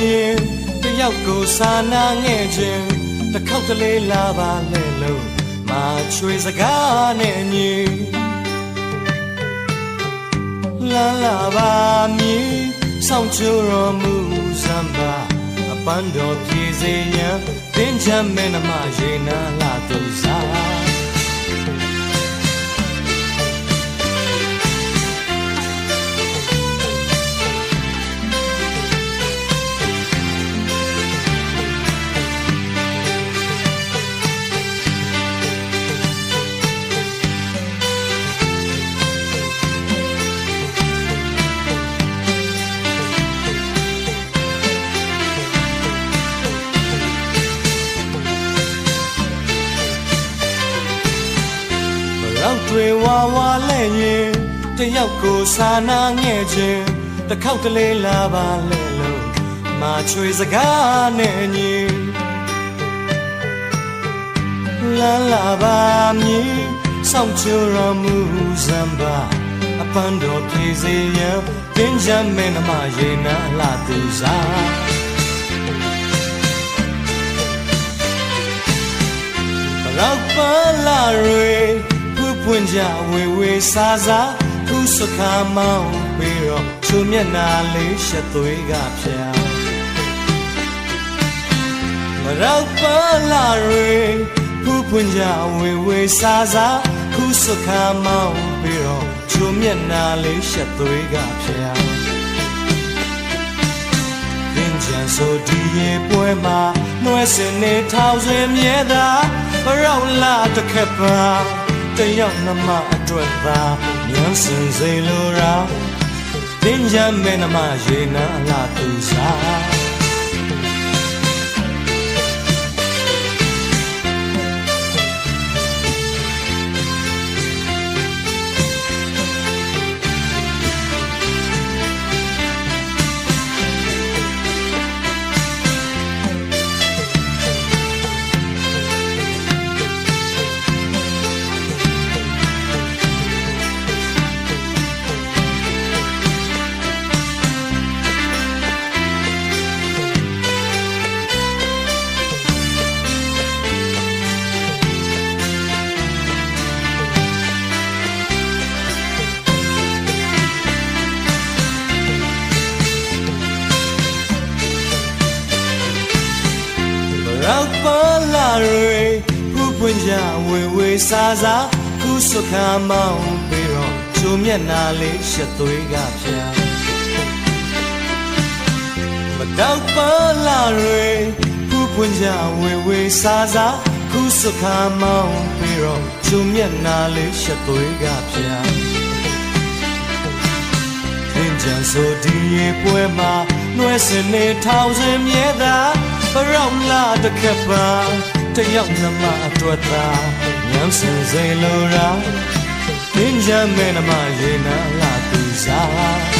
ရင်တယောက်ကိုစာနာငဲ့ခြင်းတစ်ခေါက်တလေလာပါလဲလို့မာချွေစကားနဲ့ညီလာလာပါမည်ဆောင်ကြတော်မူစမ်းပါအပန်းတော်ပြေစေရန်သင်ချမ်းမင်းမရေနာလာသူစားတွေဝါဝါလဲရင်တယောက်ကိုစာနာငဲ့ခြင်းတစ်ခေါက်တလေလာပါလဲလို့မာချွေစကားနဲ့ညီလာလာပါမည်ဆောင်ကြတော်မူစမ်းပါအပန်းတော်ပြေစေရန်သင်ချမ်းမင်းမရေနာလာသူစားရောက်ပါလာရေပွင့်ကြဝေဝေစားစားခုစခါမောင်းပြီးတော့ချိုမျက်နာလေးရှက်သွေးကဖြာမရောက်ပါလာရေပွင့်ကြဝေဝေစားစားခုစခါမောင်းပြီးတော့ချိုမျက်နာလေးရှက်သွေးကဖြာသင်ချန်ဆိုဒီရေပွဲမှာနှွဲစင်နေထောင်စင်မြဲတာရောက်လာတစ်ခက်ပါတယောက်နှမအတွက်သာညံစင်စိလိုရာသင်ချမ်းမဲနှမရေနာလာသူစားရောက်ပါလာရေပွင့်ကြဝေဝေစားစားခုစခါမောင်းပြီးတော့ချိုမျက်နာလေးရှက်သွေးကဖြာမတော့ပါလာရေပွင့်ကြဝေဝေစားစားခုစခါမောင်းပြီးတော့ချိုမျက်နာလေးရှက်သွေးကဖြာသင်ချန်ဆိုဒီရေပွဲမှာနှွဲစင်နေထောင်စင်မြဲတာရောက်လာတစ်ခက်ပါတယောက်နှမအတွက်သာညံစင်စိလိုရာသင်ချမ်းမဲနှမရေနာလာသူစား